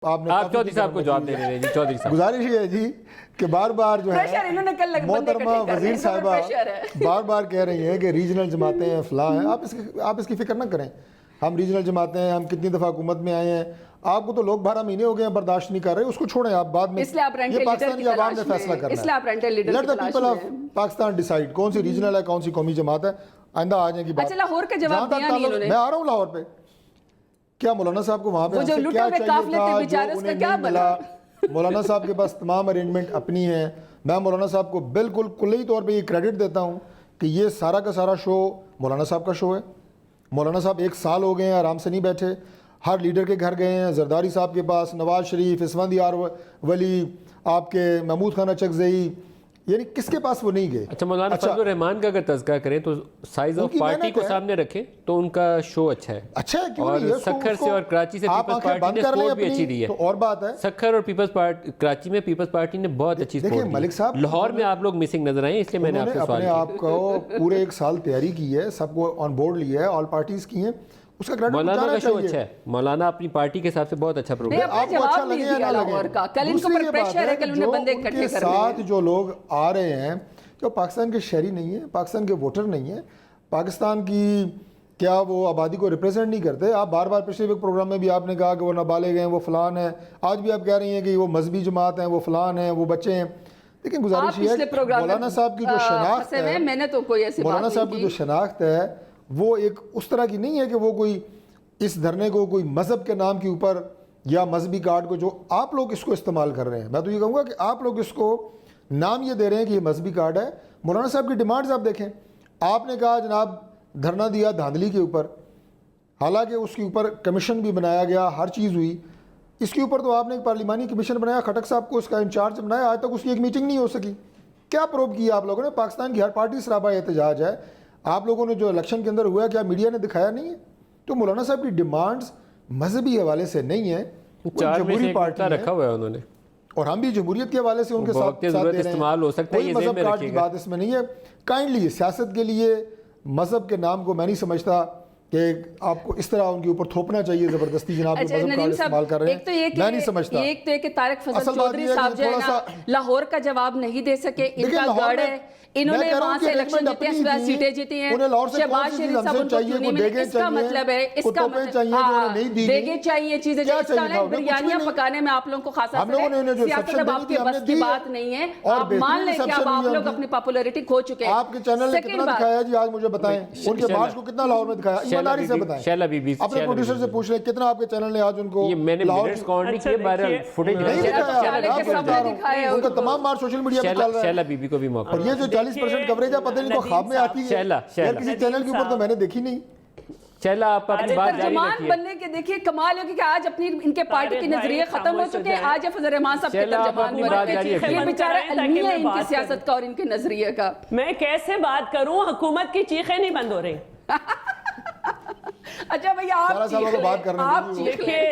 آپ چودھری صاحب کو جواب دے رہے ہیں جی. چودھری صاحب گزارش یہ ہے جی کہ بار بار جو ہے محترمہ وزیر صاحبہ بار بار کہہ رہی ہیں کہ ریجنل جماعتیں ہیں فلاں ہیں. آپ اس کی فکر نہ کریں. ہم ریجنل جماعتیں ہیں, ہم کتنی دفعہ حکومت میں آئے ہیں. آپ کو تو لوگ 12 مہینے ہو گئے ہیں برداشت نہیں کر رہے, اس کو چھوڑیں آپ بعد میں. یہ پاکستان کی عوام نے فیصلہ کرنا ہے. Let the people of Pakistan decide کون سی ریجنل ہے کون سی قومی جماعت ہے. آئندہ آ جائیں گی بات. لاہور کا جواب دیا نہیں انہوں نے. میں آ رہا ہوں لاہور پہ. کیا مولانا صاحب کو وہاں پہ کیا چاہیے تھا جو انہیں نہیں ملا؟ مولانا صاحب کے پاس تمام ارینجمنٹ اپنی ہیں. میں مولانا صاحب کو بالکل کلی طور پہ یہ کریڈٹ دیتا ہوں کہ یہ سارا کا سارا شو مولانا صاحب کا شو ہے. مولانا صاحب 1 سال ہو گئے ہیں آرام سے نہیں بیٹھے, ہر لیڈر کے گھر گئے ہیں. زرداری صاحب کے پاس, نواز شریف, اسفندیار ولی, آپ کے محمود خان اچکزئی, یعنی کس کے پاس وہ نہیں گئے. اچھا مولانا فضل الرحمان کا اگر تذکرہ کریں تو سائز آف پارٹی کو سامنے رکھیں تو ان کا شو اچھا ہے. اچھا ہے, کیوں اور نہیں ہے. سکھر سے اور کراچی سے پیپلز پارٹی نے سپورٹ بھی اچھی دی ہے. تو اور بات ہے, سکھر اور پیپلز پارٹی کراچی میں پیپلز پارٹی نے بہت اچھی سپورٹ دی. ملک صاحب لاہور میں آپ لوگ مسنگ نظر آئے, اس لیے میں نے آپ سے سوال کیا. آپ کو پورے 1 سال تیاری کی ہے, سب کو آن بورڈ لیا ہے, آل پارٹیز کی ہیں, اس کا کریڈٹ مولانا کا شو اچھا ہے. مولانا اپنی پارٹی کے حساب سے بہت اچھا پروگرام. آپ کو اچھا لگے یا نہ لگے. دوسری یہ بات ہے کہ جو ان کے ساتھ جو لوگ آ رہے ہیں جو پاکستان کے شہری نہیں ہیں, پاکستان کے ووٹر نہیں ہیں, پاکستان کی کیا وہ آبادی کو ریپریزنٹ نہیں کرتے. آپ بار بار پچھلے پروگرام میں بھی آپ نے کہا کہ وہ نابالغ ہیں, وہ فلان ہیں. آج بھی آپ کہہ رہی ہیں کہ وہ مذہبی جماعت ہیں, وہ فلان ہیں, وہ بچے ہیں. لیکن گزارش یہ ہے کہ مولانا صاحب کی جو شناخت ہے, مولانا صاحب کی جو شناخت ہے وہ ایک اس طرح کی نہیں ہے کہ وہ کوئی اس دھرنے کو کوئی مذہب کے نام کے اوپر یا مذہبی کارڈ کو جو آپ لوگ اس کو استعمال کر رہے ہیں. میں تو یہ کہوں گا کہ آپ لوگ اس کو نام یہ دے رہے ہیں کہ یہ مذہبی کارڈ ہے. مولانا صاحب کی ڈیمانڈز آپ دیکھیں. آپ نے کہا جناب دھرنا دیا دھاندلی کے اوپر, حالانکہ اس کے اوپر کمیشن بھی بنایا گیا, ہر چیز ہوئی. اس کے اوپر تو آپ نے ایک پارلیمانی کمیشن بنایا, خٹک صاحب کو اس کا انچارج بنایا, آج تک اس کی ایک میٹنگ نہیں ہو سکی. کیا پروب کیا آپ لوگوں نے؟ پاکستان کی ہر پارٹی سرابہ احتجاج ہے. آپ لوگوں نے جو الیکشن کے اندر ہوا ہے کیا میڈیا نے دکھایا نہیں ہے؟ تو مولانا صاحب کی ڈیمانڈز مذہبی حوالے سے نہیں ہیں, جمہوری پارٹی رکھا ہوا ہے انہوں نے, اور ہم بھی جمہوریت کے حوالے سے ان کے ساتھ دے رہے ہیں. کوئی مذہب کارڈ کی بات اس میں نہیں ہے. کائنڈلی سیاست کے لیے مذہب کے نام کو میں نہیں سمجھتا کہ آپ کو اس طرح ان کے اوپر تھوپنا چاہیے زبردستی. جناب مذہب کارڈ استعمال کر رہے ہیں, میں نہیں سمجھتا. ایک تو کہ طارق فضل چودھری صاحب جو ہے نا لاہور کا جواب نہیں دے سکے, ان کا گڑھ ہے. انہوں نے وہاں سے الیکشن جیتے ہیں, 17 سیٹیں جیتی ہیں. شہباز شریف صاحب ان کو چنی میں, اس کا مطلب ہے, اس کا مطلب دیگیں چاہیے چیزیں جو اس کا بریانیاں پکانے میں آپ لوگوں کو خاصا سیاست اب آپ کے بس کی بات نہیں ہے. آپ مان لیں کہ اب آپ لوگ اپنی پاپولیرٹی کھو چکے ہیں. آپ کے چینل نے کتنا دکھایا جی آج مجھے بتائیں, ان کے مارچ کو کتنا لاہور میں دکھایا, ایمانداری سے بتائیں. شیلا بی بی اپنے پروڈیوسر سے پوچھ لیں کتنا آپ کے چینل نے آج ان کو. یہ میں نے منٹس کاؤنٹ نہیں کیے, بہرحال فوٹیج ان کا تمام مارچ سوشل میڈیا پہ چل رہا ہے. شیلا بی بی کو بھی موقع. اور یہ جو 40% کوریج ہے پتہ نہیں تو خواب میں آتی ہے یا کسی چینل کے اوپر, تو میں نے دیکھی نہیں. چلا آپ اپنی بات جاری رکھیے. بننے کے دیکھیے کمال ہے کہ آج اپنی ان کے پارٹی کے نظریے ختم ہو چکے ہیں. آج فضل الرحمان صاحب کے ترجمان بنے, یہ بیچارہ علمی ہے ان کی سیاست کا اور ان کے نظریے کا. میں کیسے بات کروں, حکومت کی چیخیں نہیں بند ہو رہی. اچھا بھئی آپ چیخ لیں.